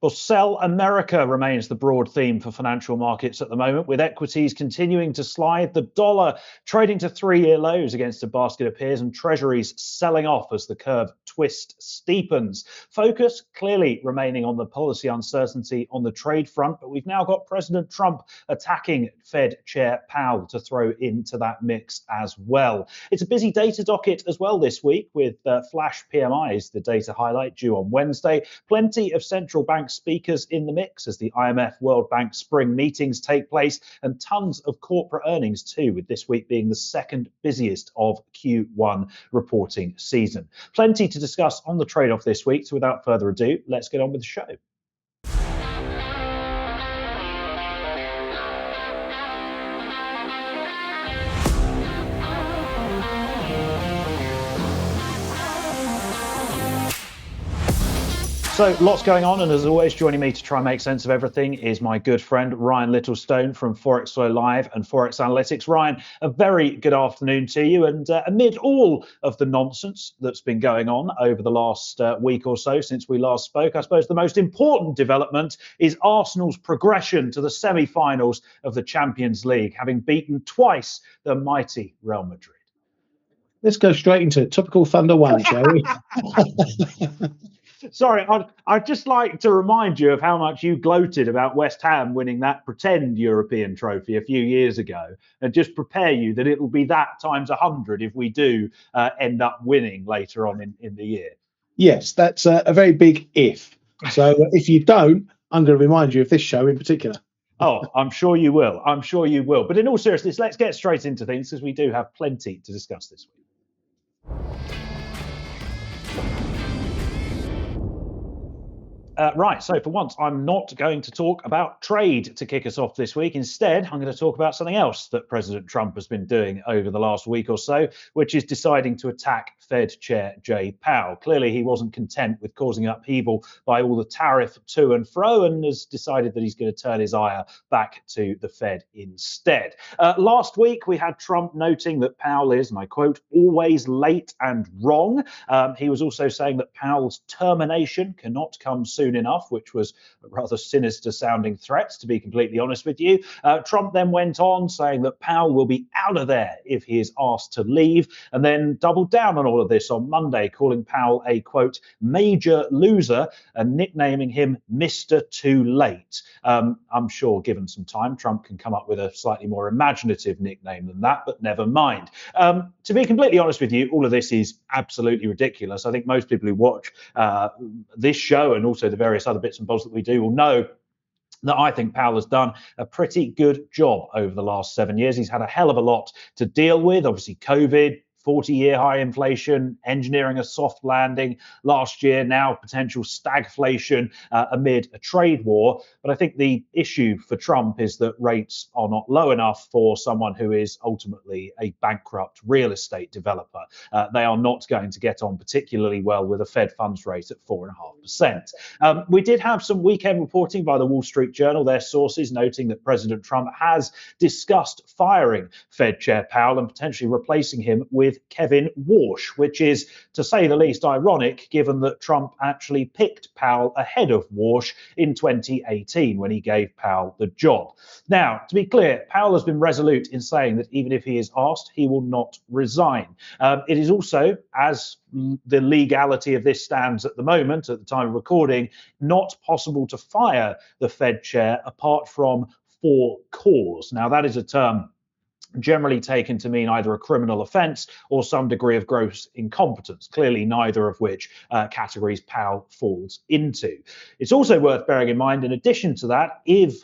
Well, sell America remains the broad theme for financial markets at the moment, with equities continuing to slide, the dollar trading to three-year lows against a basket of peers, and Treasuries selling off as the curve twist steepens. Focus clearly remaining on the policy uncertainty on the trade front, but we've now got President Trump attacking Fed Chair Powell to throw into that mix as well. It's a busy data docket as well this week, with flash PMIs, the data highlight, due on Wednesday. Plenty of central bank speakers in the mix as the IMF World Bank spring meetings take place, and tons of corporate earnings too, with this week being the second busiest of Q1 reporting season. Plenty to discuss on the trade-off this week, so without further ado, let's get on with the show. So lots going on, and as always, joining me to try and make sense of everything is my good friend Ryan Littlestone from Forex Live and Forex Analytics. Ryan, a very good afternoon to you. And amid all of the nonsense that's been going on over the last week or so since we last spoke, I suppose the most important development is Arsenal's progression to the semi-finals of the Champions League, having beaten twice the mighty Real Madrid. Let's go straight into topical Thunder 1, shall we? Sorry, I'd just like to remind you of how much you gloated about West Ham winning that pretend European trophy a few years ago, and just prepare you that it will be that times 100 if we do end up winning later on in the year. Yes, that's a very big if. So if you don't, I'm going to remind you of this show in particular. Oh, I'm sure you will. I'm sure you will. But in all seriousness, let's get straight into things, because we do have plenty to discuss this week. Right, so for once, I'm not going to talk about trade to kick us off this week. Instead, I'm going to talk about something else that President Trump has been doing over the last week or so, which is deciding to attack Fed Chair Jay Powell. Clearly, he wasn't content with causing upheaval by all the tariff to and fro, and has decided that he's going to turn his ire back to the Fed instead. Last week, we had Trump noting that Powell is, and I quote, always late and wrong. He was also saying that Powell's termination cannot come soon enough, which was a rather sinister sounding threat, to be completely honest with you. Trump then went on saying that Powell will be out of there if he is asked to leave, and then doubled down on all of this on Monday, calling Powell a, quote, major loser, and nicknaming him Mr. Too Late. I'm sure given some time, Trump can come up with a slightly more imaginative nickname than that, but never mind. To be completely honest with you, all of this is absolutely ridiculous. I think most people who watch this show, and also the various other bits and bobs that we do, will know that I think Powell has done a pretty good job over the last 7 years. He's had a hell of a lot to deal with, obviously COVID, 40-year high inflation, engineering a soft landing last year, now potential stagflation amid a trade war. But I think the issue for Trump is that rates are not low enough for someone who is ultimately a bankrupt real estate developer. They are not going to get on particularly well with a Fed funds rate at 4.5%. We did have some weekend reporting by the Wall Street Journal, their sources noting that President Trump has discussed firing Fed Chair Powell and potentially replacing him with Kevin Warsh, which is, to say the least, ironic, given that Trump actually picked Powell ahead of Warsh in 2018 when he gave Powell the job. Now, to be clear, Powell has been resolute in saying that even if he is asked, he will not resign. It is also, as the legality of this stands at the moment, at the time of recording, not possible to fire the Fed chair apart from for cause. Now, that is a term generally taken to mean either a criminal offence or some degree of gross incompetence, clearly neither of which categories Powell falls into. It's also worth bearing in mind, in addition to that, if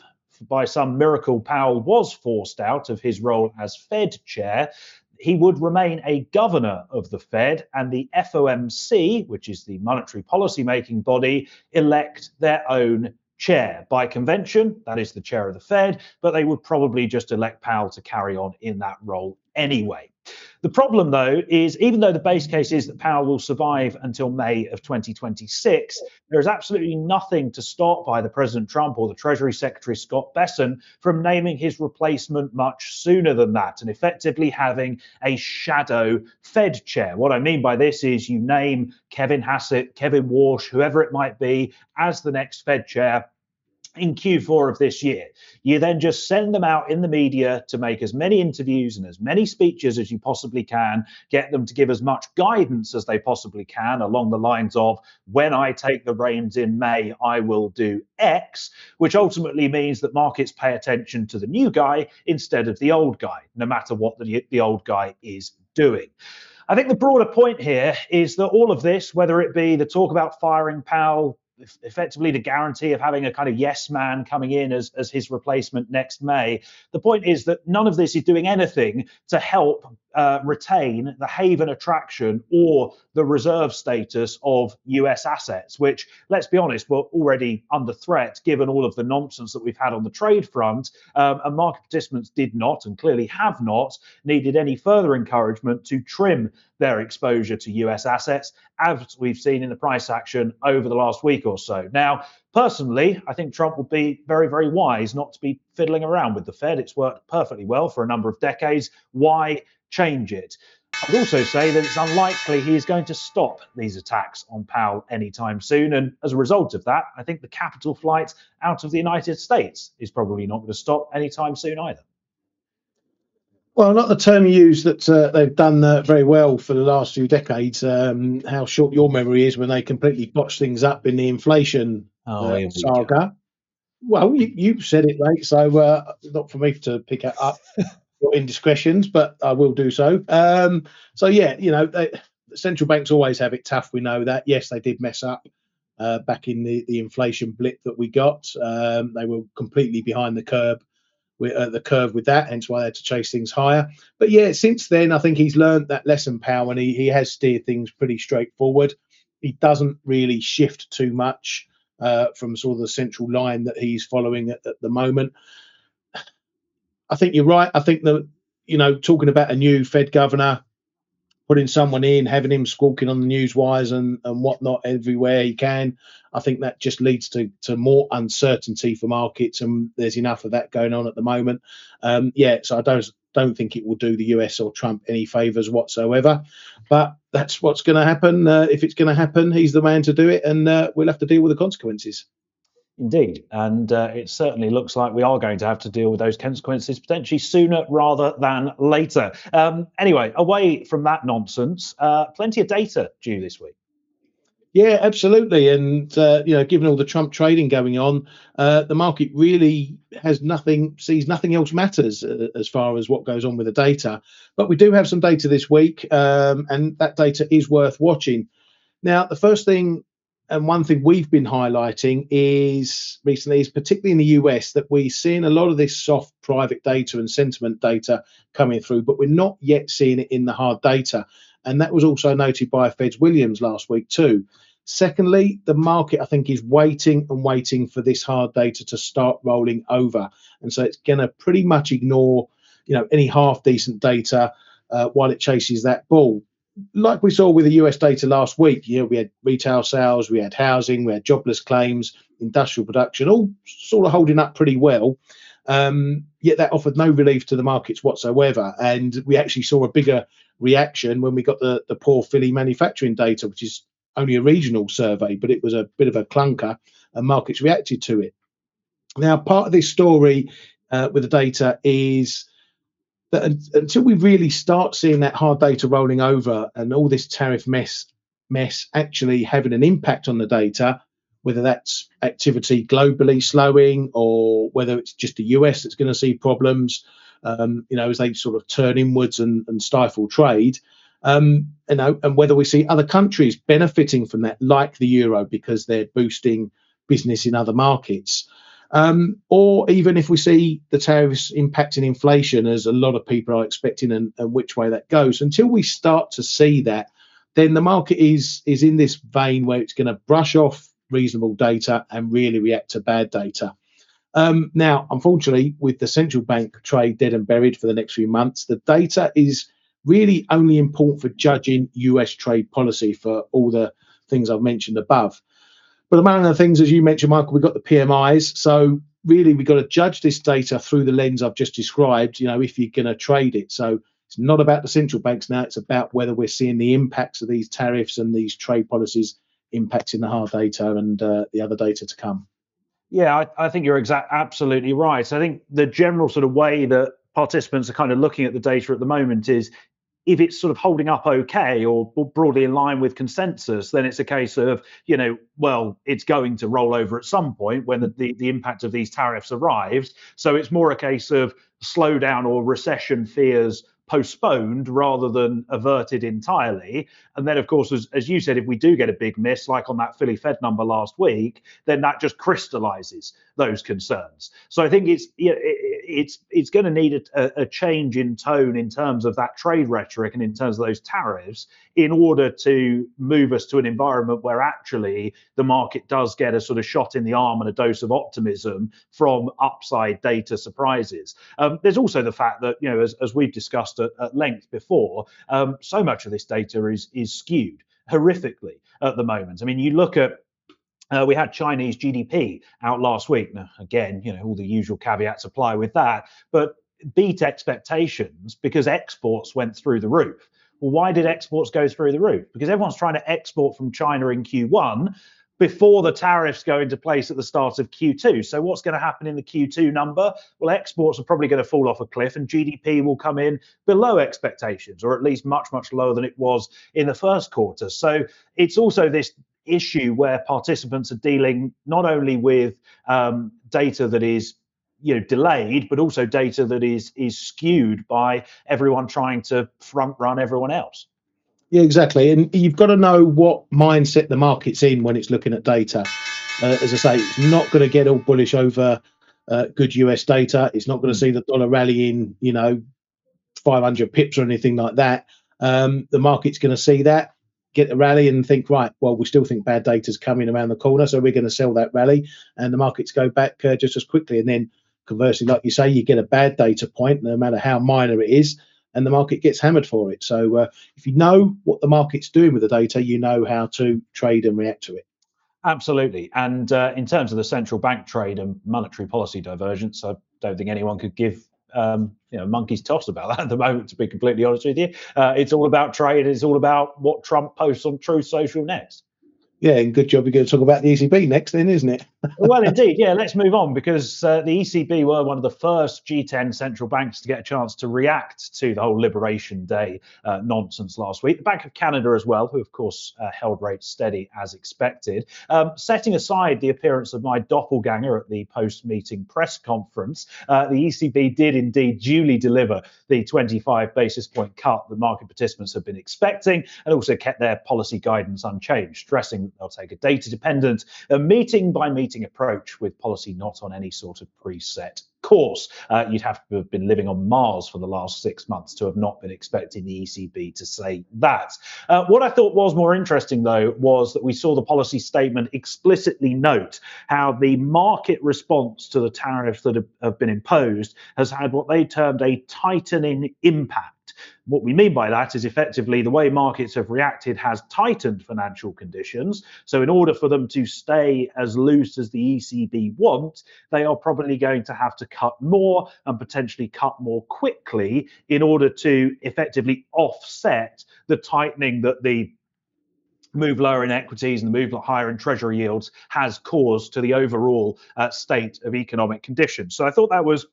by some miracle Powell was forced out of his role as Fed chair, he would remain a governor of the Fed, and the FOMC, which is the monetary policy making body, elect their own chair. By convention, that is the chair of the Fed, but they would probably just elect Powell to carry on in that role anyway. The problem, though, is even though the base case is that Powell will survive until May of 2026, there is absolutely nothing to stop either President Trump or the Treasury Secretary Scott Bessent from naming his replacement much sooner than that and effectively having a shadow Fed chair. What I mean by this is you name Kevin Hassett, Kevin Warsh, whoever it might be, as the next Fed chair in Q4 of this year. You then just send them out in the media to make as many interviews and as many speeches as you possibly can, get them to give as much guidance as they possibly can along the lines of, when I take the reins in May, I will do X, which ultimately means that markets pay attention to the new guy instead of the old guy, no matter what the old guy is doing. I think the broader point here is that all of this, whether it be the talk about firing Powell, effectively the guarantee of having a kind of yes man coming in as his replacement next May. The point is that none of this is doing anything to help retain the haven attraction or the reserve status of US assets, which, let's be honest, were already under threat given all of the nonsense that we've had on the trade front. And market participants did not, and clearly have not, needed any further encouragement to trim their exposure to US assets, as we've seen in the price action over the last week or so. Now, personally, I think Trump would be very, very wise not to be fiddling around with the Fed. It's worked perfectly well for a number of decades. Why change it? I would also say that it's unlikely he is going to stop these attacks on Powell anytime soon. And as a result of that, I think the capital flight out of the United States is probably not going to stop anytime soon either. Well, not the term you use that they've done very well for the last few decades. How short your memory is when they completely botched things up in the inflation saga. Well, you said it, mate. So not for me to pick it up your indiscretions, but I will do so. So yeah, central banks always have it tough. We know that. Yes, they did mess up back in the inflation blip that we got. They were completely behind the curve. The curve with that, hence why they had to chase things higher. But yeah, since then, I think he's learned that lesson, Powell, and he has steered things pretty straightforward. He doesn't really shift too much from sort of the central line that he's following at the moment. I think you're right. I think that, talking about a new Fed governor, putting someone in, having him squawking on the news wires and whatnot everywhere he can, I think that just leads to more uncertainty for markets, and there's enough of that going on at the moment. So I don't think it will do the US or Trump any favours whatsoever, but that's what's going to happen. If it's going to happen, he's the man to do it, and we'll have to deal with the consequences. Indeed, and it certainly looks like we are going to have to deal with those consequences potentially sooner rather than later. Anyway, away from that nonsense, plenty of data due this week. Yeah, absolutely. And, given all the Trump trading going on, the market really sees nothing else matters as far as what goes on with the data. But we do have some data this week, and that data is worth watching. Now, the first thing, and one thing we've been highlighting recently is particularly in the US, that we're seeing a lot of this soft private data and sentiment data coming through, but we're not yet seeing it in the hard data. And that was also noted by Feds Williams last week too. Secondly, the market, I think, is waiting for this hard data to start rolling over. And so it's going to pretty much ignore, any half decent data while it chases that ball. Like we saw with the US data last week, we had retail sales, we had housing, we had jobless claims, industrial production, all sort of holding up pretty well. Yet that offered no relief to the markets whatsoever. And we actually saw a bigger reaction when we got the poor Philly manufacturing data, which is only a regional survey, but it was a bit of a clunker, and markets reacted to it. Now, part of this story with the data is that until we really start seeing that hard data rolling over and all this tariff mess actually having an impact on the data, whether that's activity globally slowing or whether it's just the US that's going to see problems, as they sort of turn inwards and stifle trade, and whether we see other countries benefiting from that, like the euro, because they're boosting business in other markets. Or even if we see the tariffs impacting inflation, as a lot of people are expecting, and which way that goes. Until we start to see that, then the market is in this vein where it's going to brush off reasonable data and really react to bad data. Now, unfortunately, with the central bank trade dead and buried for the next few months, the data is really only important for judging US trade policy for all the things I've mentioned above. But among other things, as you mentioned, Michael, we've got the PMIs. So really, we've got to judge this data through the lens I've just described, if you're going to trade it. So it's not about the central banks now. It's about whether we're seeing the impacts of these tariffs and these trade policies impacting the hard data and the other data to come. Yeah, I think you're absolutely right. So I think the general sort of way that participants are kind of looking at the data at the moment is if it's sort of holding up okay or broadly in line with consensus, then it's a case of, well, it's going to roll over at some point when the impact of these tariffs arrives. So it's more a case of slowdown or recession fears postponed rather than averted entirely. And then, of course, as you said, if we do get a big miss, like on that Philly Fed number last week, then that just crystallizes those concerns. So I think it's going to need a change in tone in terms of that trade rhetoric and in terms of those tariffs in order to move us to an environment where actually the market does get a sort of shot in the arm and a dose of optimism from upside data surprises. There's also the fact that, as we've discussed at length before, so much of this data is skewed horrifically at the moment. I mean, you look at we had Chinese GDP out last week. Now, again, all the usual caveats apply with that, but beat expectations because exports went through the roof. Well, why did exports go through the roof? Because everyone's trying to export from China in Q1 before the tariffs go into place at the start of Q2. So what's going to happen in the Q2 number? Well, exports are probably going to fall off a cliff and GDP will come in below expectations, or at least much, much lower than it was in the first quarter. So it's also this issue where participants are dealing not only with data that is delayed, but also data that is skewed by everyone trying to front run everyone else. Yeah, exactly. And you've got to know what mindset the market's in when it's looking at data. As I say, it's not going to get all bullish over good US data. It's not going to see the dollar rallying, 500 pips or anything like that. The market's going to see that, get the rally and think, right, well, we still think bad data's coming around the corner, so we're going to sell that rally, and the markets go back just as quickly. And then conversely, like you say, you get a bad data point, no matter how minor it is, and the market gets hammered for it. So if you know what the market's doing with the data, you know how to trade and react to it. Absolutely. And in terms of the central bank trade and monetary policy divergence, I don't think anyone could give monkey's toss about that at the moment, to be completely honest with you. It's all about trade. It's all about what Trump posts on Truth Social next. Yeah, and good job you're going to talk about the ECB next then, isn't it? Well, indeed. Yeah, let's move on because the ECB were one of the first G10 central banks to get a chance to react to the whole Liberation Day nonsense last week. The Bank of Canada as well, who of course held rates steady as expected. Setting aside the appearance of my doppelganger at the post-meeting press conference, the ECB did indeed duly deliver the 25 basis point cut that market participants have been expecting and also kept their policy guidance unchanged, stressing that they'll take a data-dependent, meeting-by-meeting approach with policy not on any sort of preset course. You'd have to have been living on Mars for the last 6 months to have not been expecting the ECB to say that. What I thought was more interesting, though, was that we saw the policy statement explicitly note how the market response to the tariffs that have been imposed has had what they termed a tightening impact. What we mean by that is effectively the way markets have reacted has tightened financial conditions. So in order for them to stay as loose as the ECB want, they are probably going to have to cut more and potentially cut more quickly in order to effectively offset the tightening that the move lower in equities and the move higher in treasury yields has caused to the overall state of economic conditions. So I thought that was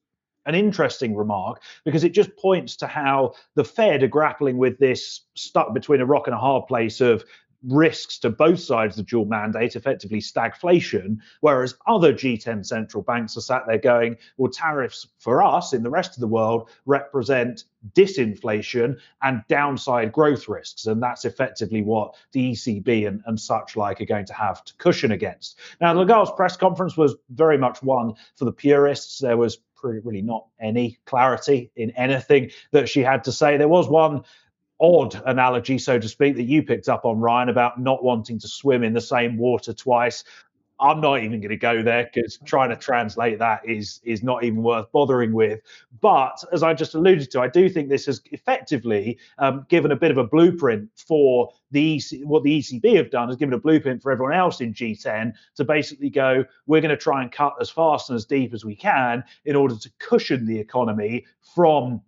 an interesting remark because it just points to how the Fed are grappling with this stuck between a rock and a hard place of risks to both sides of the dual mandate, effectively stagflation, whereas other G10 central banks are sat there going, well, tariffs for us in the rest of the world represent disinflation and downside growth risks. And that's effectively what the ECB and such like are going to have to cushion against. Now, Lagarde's press conference was very much one for the purists. There was really not any clarity in anything that she had to say. There was one odd analogy, so to speak, that you picked up on, Ryan, about not wanting to swim in the same water twice. I'm not even going to go there because trying to translate that is not even worth bothering with. But as I just alluded to, I do think this has effectively given a bit of a blueprint for what the ECB have done, has given a blueprint for everyone else in G10 to basically go, we're going to try and cut as fast and as deep as we can in order to cushion the economy from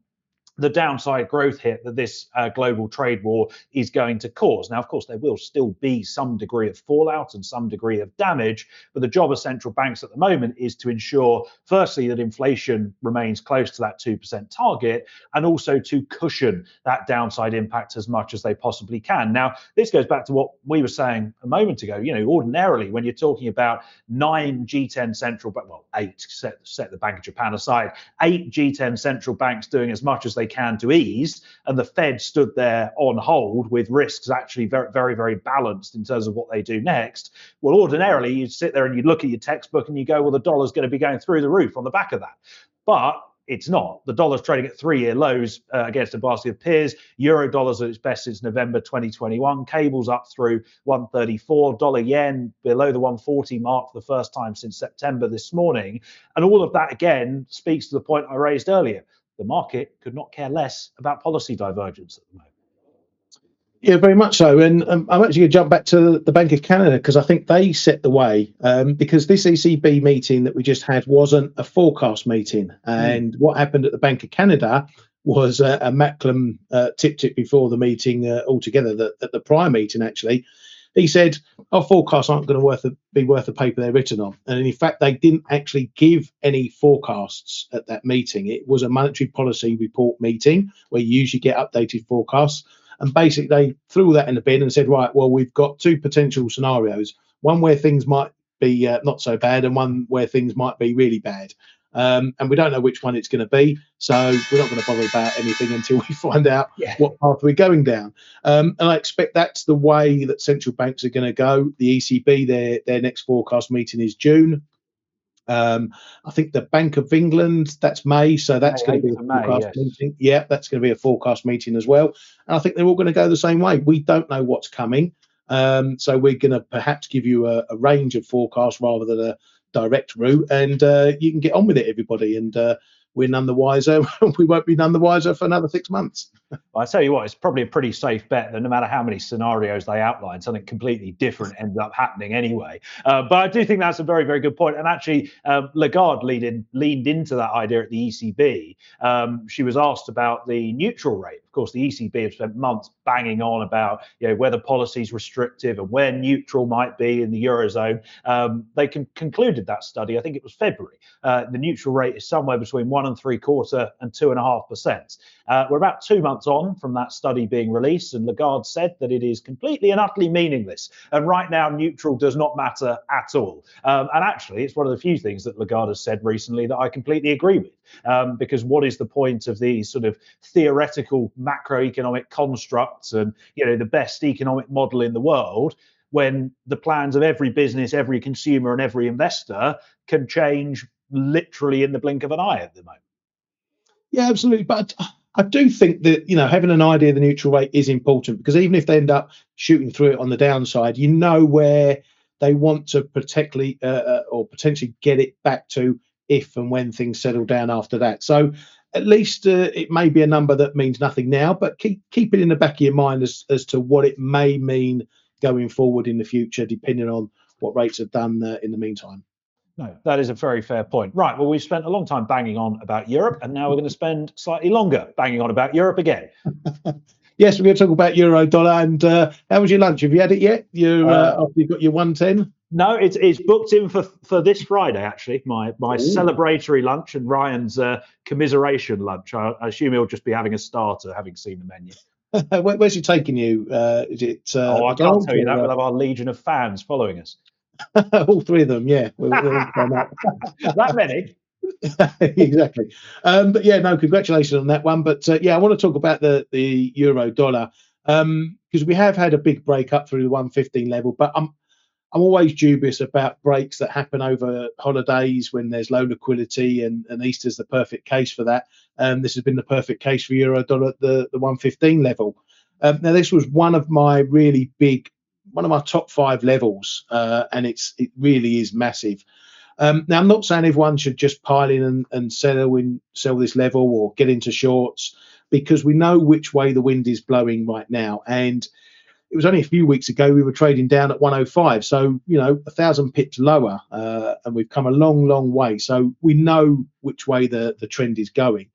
the downside growth hit that this global trade war is going to cause. Now, of course, there will still be some degree of fallout and some degree of damage, but the job of central banks at the moment is to ensure, firstly, that inflation remains close to that 2% target, and also to cushion that downside impact as much as they possibly can. Now, this goes back to what we were saying a moment ago. Ordinarily, when you're talking about 9 G10 central banks, well, 8, set the Bank of Japan aside, 8 G10 central banks doing as much as they can to ease, and the Fed stood there on hold with risks actually very, very, very balanced in terms of what they do next. Well, ordinarily, you'd sit there and you'd look at your textbook and you go, well, the dollar's going to be going through the roof on the back of that. But it's not. The dollar's trading at 3-year lows against a basket of peers. Euro dollar's at its best since November 2021. Cable's up through 134. Dollar yen below the 140 mark for the first time since September this morning. And all of that, again, speaks to the point I raised earlier. The market could not care less about policy divergence at the moment. Yeah, very much so. And I'm actually going to jump back to the Bank of Canada because I think they set the way, because this ECB meeting that we just had wasn't a forecast meeting. And what happened at the Bank of Canada was a Macklem tipped it before the meeting altogether, at the prior meeting, actually. He said, our forecasts aren't going to be worth the paper they're written on. And in fact, they didn't actually give any forecasts at that meeting. It was a monetary policy report meeting where you usually get updated forecasts. And basically, they threw that in the bin and said, right, well, we've got 2 potential scenarios, one where things might be not so bad and one where things might be really bad. And we don't know which one it's going to be. So we're not going to bother about anything until we find out what path we're going down. And I expect that's the way that central banks are going to go. The ECB, their next forecast meeting is June. I think the Bank of England, that's May, so that's going to be a forecast meeting. Yeah, that's going to be a forecast meeting as well. And I think they're all going to go the same way. We don't know what's coming. So we're going to perhaps give you a range of forecasts rather than a direct route, and you can get on with it, everybody. And we're none the wiser. We won't be none the wiser for another 6 months. Well, I tell you what, it's probably a pretty safe bet that no matter how many scenarios they outline, something completely different ends up happening anyway. But I do think that's a very, very good point. And actually, Lagarde leaned into that idea at the ECB. She was asked about the neutral rate. Of course, the ECB have spent months banging on about whether policy is restrictive and where neutral might be in the Eurozone. They concluded that study, I think it was February. The neutral rate is somewhere between 1.75% and 2.5%. We're about 2 months on from that study being released, and Lagarde said that it is completely and utterly meaningless. And right now, neutral does not matter at all. And actually, it's one of the few things that Lagarde has said recently that I completely agree with. Because what is the point of these sort of theoretical macroeconomic constructs and the best economic model in the world when the plans of every business, every consumer, and every investor can change literally in the blink of an eye at the moment? Yeah, absolutely. But I do think that, having an idea of the neutral rate is important, because even if they end up shooting through it on the downside, where they want to particularly or potentially get it back to if and when things settle down after that. So at least it may be a number that means nothing now, but keep it in the back of your mind as to what it may mean going forward in the future, depending on what rates have done in the meantime. No, that is a very fair point. Right, well, we've spent a long time banging on about Europe, and now we're going to spend slightly longer banging on about Europe again. Yes, we're going to talk about euro dollar. And how was your lunch? Have you had it yet? After you've got your 110? No, it's booked in for this Friday, actually, my celebratory lunch and Ryan's commiseration lunch. I assume he'll just be having a starter, having seen the menu. Where's he taking you? Is it? I can't tell you that. We'll have our legion of fans following us. All 3 of them, yeah. We'll that many? Exactly. But yeah, no, congratulations on that one. But I want to talk about the euro dollar, because we have had a big break up through the 115 level, but I'm always dubious about breaks that happen over holidays when there's low liquidity, and Easter's the perfect case for that. This has been the perfect case for euro dollar at the 115 level. Now, this was one of my really big one of my top 5 levels, and it really is massive. Now, I'm not saying everyone should just pile in and sell this level or get into shorts, because we know which way the wind is blowing right now. And it was only a few weeks ago we were trading down at 105, so 1,000 pips lower, and we've come a long way. So we know which way the trend is going.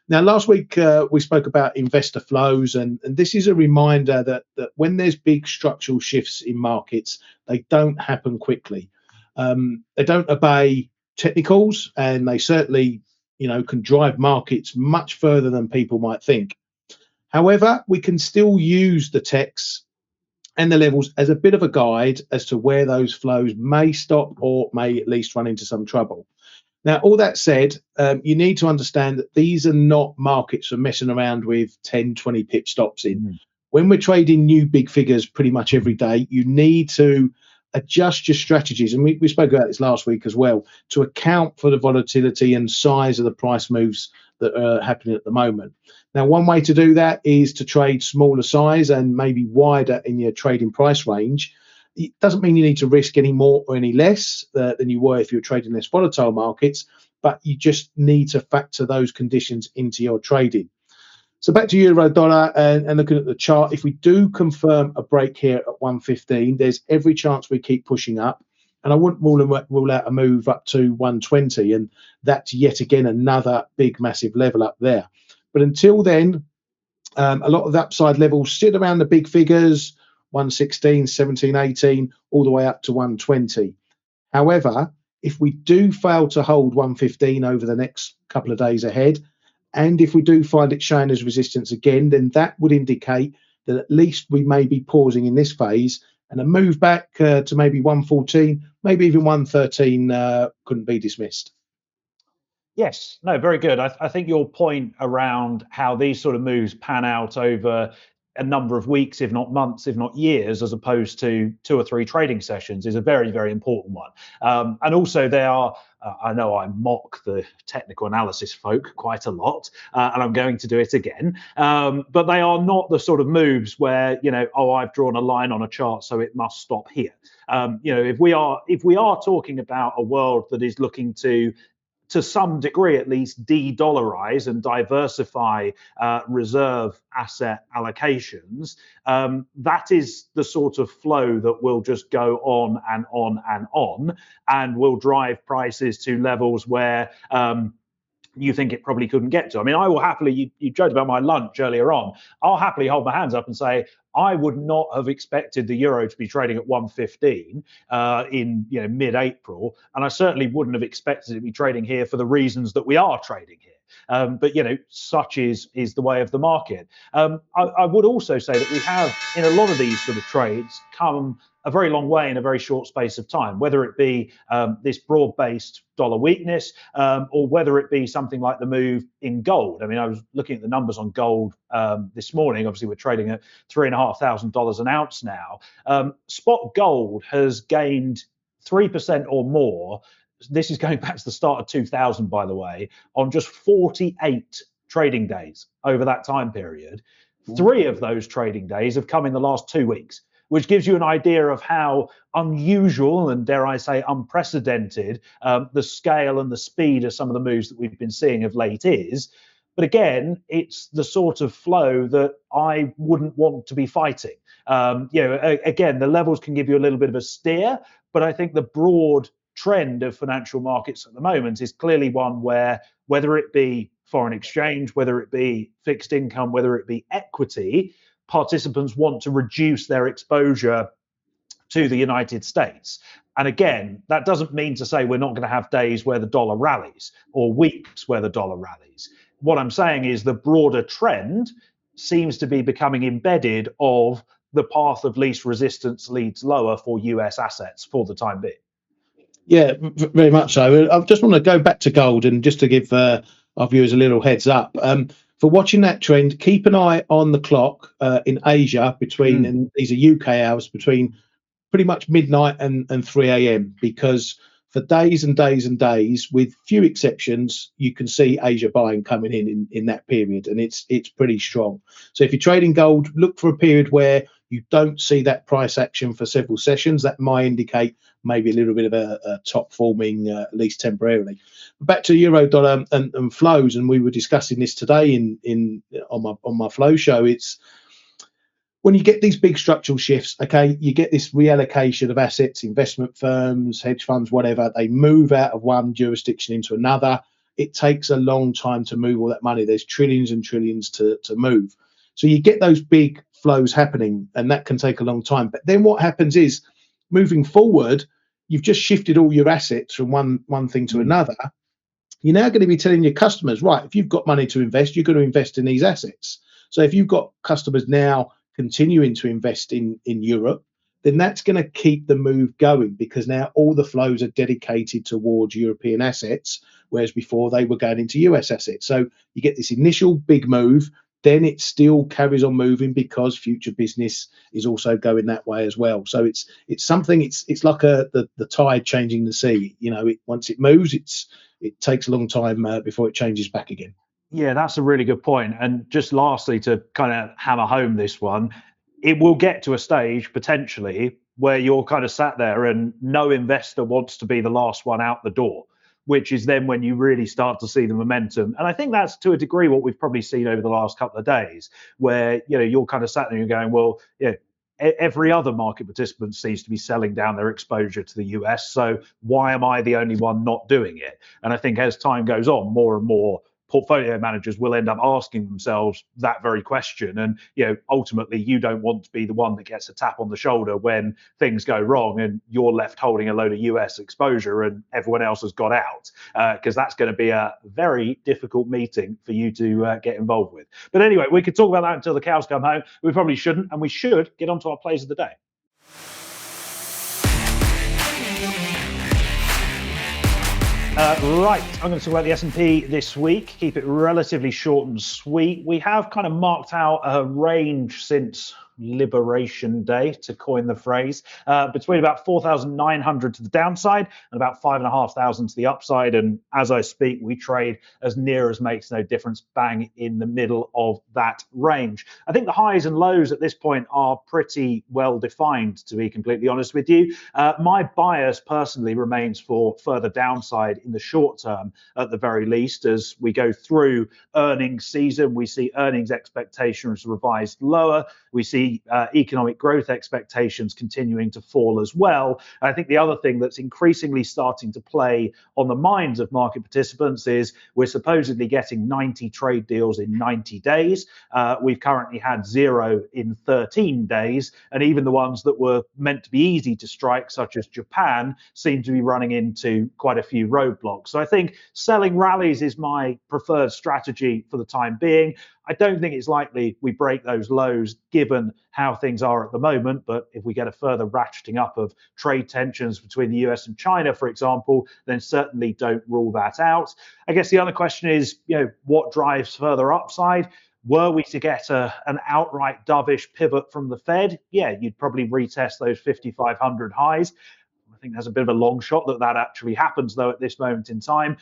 Now, last week we spoke about investor flows, and this is a reminder that when there's big structural shifts in markets, they don't happen quickly. They don't obey technicals, and they certainly can drive markets much further than people might think. However, we can still use the techs and the levels as a bit of a guide as to where those flows may stop or may at least run into some trouble. Now, all that said, you need to understand that these are not markets for messing around with 10, 20 pip stops in. Mm. When we're trading new big figures pretty much every day, you need to adjust your strategies. And we spoke about this last week as well, to account for the volatility and size of the price moves that are happening at the moment. Now, one way to do that is to trade smaller size and maybe wider in your trading price range. It doesn't mean you need to risk any more or any less than you were if you were trading less volatile markets, but you just need to factor those conditions into your trading. So back to euro dollar and looking at the chart, if we do confirm a break here at 115, there's every chance we keep pushing up. And I wouldn't rule out a move up to 120, and that's yet again another big, massive level up there. But until then, a lot of the upside levels sit around the big figures, 116, 17, 18, all the way up to 120. However, if we do fail to hold 115 over the next couple of days ahead, and if we do find it showing as resistance again, then that would indicate that at least we may be pausing in this phase, and a move back to maybe 114, maybe even 113 couldn't be dismissed. Yes, no, very good. I think your point around how these sort of moves pan out over a number of weeks, if not months, if not years, as opposed to 2 or 3 trading sessions, is a very, very important one. And also they are, I know I mock the technical analysis folk quite a lot, and I'm going to do it again, but they are not the sort of moves where, I've drawn a line on a chart, so it must stop here. If we are talking about a world that is looking to some degree at least, de-dollarize and diversify reserve asset allocations, that is the sort of flow that will just go on and on and on, and will drive prices to levels where you think it probably couldn't get to. I mean, I will happily, you joked about my lunch earlier on, I'll happily hold my hands up and say, I would not have expected the euro to be trading at 115 in mid-April, and I certainly wouldn't have expected it to be trading here for the reasons that we are trading here. But such is the way of the market. I would also say that we have, in a lot of these sort of trades, come a very long way in a very short space of time, whether it be this broad-based dollar weakness, or whether it be something like the move in gold. I mean, I was looking at the numbers on gold this morning. Obviously, we're trading at $3,500 an ounce now. Spot gold has gained 3% or more. This is going back to the start of 2000, by the way, on just 48 trading days over that time period. 3 of those trading days have come in the last 2 weeks, which gives you an idea of how unusual and, dare I say, unprecedented the scale and the speed of some of the moves that we've been seeing of late is. But again, it's the sort of flow that I wouldn't want to be fighting. Again, the levels can give you a little bit of a steer, but I think the broad trend of financial markets at the moment is clearly one where, whether it be foreign exchange, whether it be fixed income, whether it be equity, participants want to reduce their exposure to the United States. And again, that doesn't mean to say we're not going to have days where the dollar rallies or weeks where the dollar rallies. What I'm saying is the broader trend seems to be becoming embedded of the path of least resistance leads lower for US assets for the time being. Yeah, very much so. I just want to go back to gold, and just to give our viewers a little heads up. For watching that trend, keep an eye on the clock in Asia between, and these are UK hours, between pretty much midnight and 3 a.m. because for days and days and days, with few exceptions, you can see Asia buying coming in that period, and it's pretty strong. So if you're trading gold, look for a period where you don't see that price action for several sessions. That might indicate maybe a little bit of a top forming, at least temporarily. But back to euro dollar and flows, and we were discussing this today on my flow show. It's when you get these big structural shifts, okay, you get this reallocation of assets, investment firms, hedge funds, whatever, they move out of one jurisdiction into another. It takes a long time to move all that money. There's trillions and trillions to move. So you get those big flows happening, and that can take a long time. But then what happens is, moving forward, you've just shifted all your assets from one thing to another. You're now going to be telling your customers, right, if you've got money to invest, you're going to invest in these assets. So if you've got customers now continuing to invest in Europe, then that's going to keep the move going, because now all the flows are dedicated towards European assets, whereas before they were going into US assets. So you get this initial big move, then it still carries on moving because future business is also going that way as well. So it's something, it's like the tide changing the sea. Once it moves, it takes a long time before it changes back again. Yeah, that's a really good point. And just lastly, to kind of hammer home this one, it will get to a stage potentially where you're kind of sat there and no investor wants to be the last one out the door, which is then when you really start to see the momentum. And I think that's to a degree what we've probably seen over the last couple of days, where you're kind of sat there and you're going, well, every other market participant seems to be selling down their exposure to the US. So why am I the only one not doing it? And I think as time goes on, more and more portfolio managers will end up asking themselves that very question. And ultimately, you don't want to be the one that gets a tap on the shoulder when things go wrong and you're left holding a load of US exposure and everyone else has got out, because that's going to be a very difficult meeting for you to get involved with. But anyway, we could talk about that until the cows come home. We probably shouldn't, and we should get on to our plays of the day. Right, I'm going to talk about the S&P this week, keep it relatively short and sweet. We have kind of marked out a range since Liberation Day, to coin the phrase, between about 4,900 to the downside and about 5,500 to the upside. And as I speak, we trade as near as makes no difference, bang in the middle of that range. I think the highs and lows at this point are pretty well defined, to be completely honest with you. My bias personally remains for further downside in the short term, at the very least. As we go through earnings season, we see earnings expectations revised lower. We see economic growth expectations continuing to fall as well. I think the other thing that's increasingly starting to play on the minds of market participants is we're supposedly getting 90 trade deals in 90 days. We've currently had 0 in 13 days, and even the ones that were meant to be easy to strike, such as Japan, seem to be running into quite a few roadblocks. So I think selling rallies is my preferred strategy for the time being. I don't think it's likely we break those lows given how things are at the moment. But if we get a further ratcheting up of trade tensions between the US and China, for example, then certainly don't rule that out. I guess the other question is, what drives further upside? Were we to get an outright dovish pivot from the Fed, you'd probably retest those 5,500 highs. I think there's a bit of a long shot that actually happens, though, at this moment in time.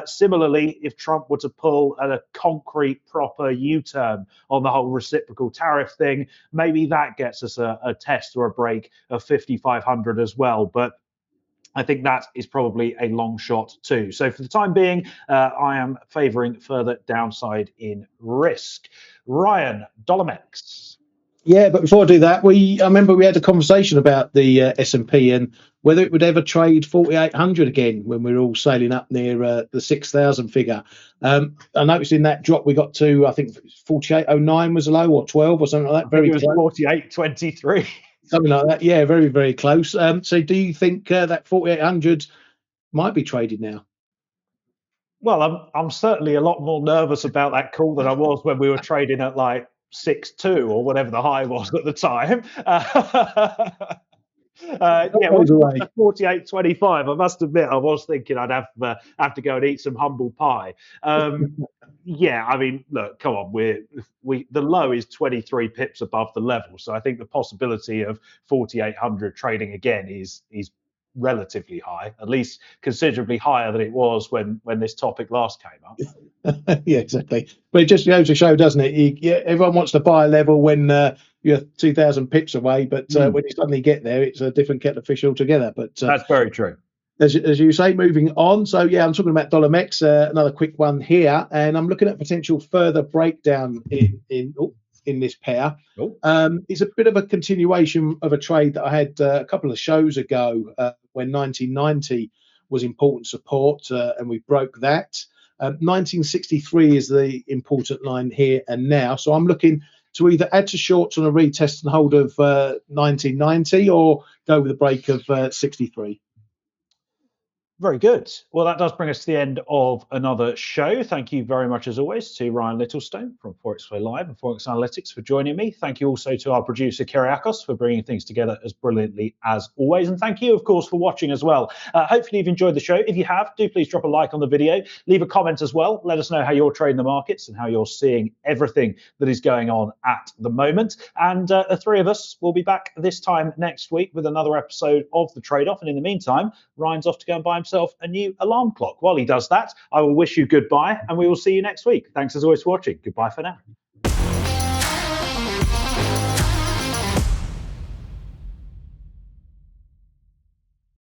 Similarly, if Trump were to pull a concrete, proper U-turn on the whole reciprocal tariff thing, maybe that gets us a test or a break of 5,500 as well. But I think that is probably a long shot too. So for the time being, I am favouring further downside in risk. Ryan, Dolomex. Yeah, but before I do that, I remember we had a conversation about the S&P and whether it would ever trade 4,800 again when we're all sailing up near the 6,000 figure. I noticed in that drop we got to, I think 48.09 was a low, or 12 or something like that. Very close. 48.23. Something like that. Yeah, very, very close. So do you think that 4,800 might be traded now? Well, I'm certainly a lot more nervous about that call than I was when we were trading at like 6.2 or whatever the high was at the time. 48.25. I must admit, I was thinking I'd have to go and eat some humble pie. Yeah, I mean, look, come on, the low is 23 pips above the level, so I think the possibility of 4,800 trading again is relatively high, at least considerably higher than it was when this topic last came up. Yeah, exactly. But it just goes to show, doesn't it? Everyone wants to buy a level when you're 2,000 pips away, but when you suddenly get there, it's a different kettle of fish altogether. But that's very true. As you say, moving on. So yeah, I'm talking about dollar mex, another quick one here, and I'm looking at potential further breakdown in this pair. It's a bit of a continuation of a trade that I had a couple of shows ago when 1990 was important support, and we broke that. 1963 is the important line here and now. So I'm looking to either add to shorts on a retest and hold of 1990 or go with a break of 63. Very good. Well, that does bring us to the end of another show. Thank you very much, as always, to Ryan Littlestone from Forex Live and Forex Analytics for joining me. Thank you also to our producer, Kyriakos, for bringing things together as brilliantly as always. And thank you, of course, for watching as well. Hopefully you've enjoyed the show. If you have, do please drop a like on the video. Leave a comment as well. Let us know how you're trading the markets and how you're seeing everything that is going on at the moment. And the three of us will be back this time next week with another episode of The Trade-Off. And in the meantime, Ryan's off to go and buy himself a new alarm clock. While he does that, I will wish you goodbye and we will see you next week. Thanks as always for watching. Goodbye for now.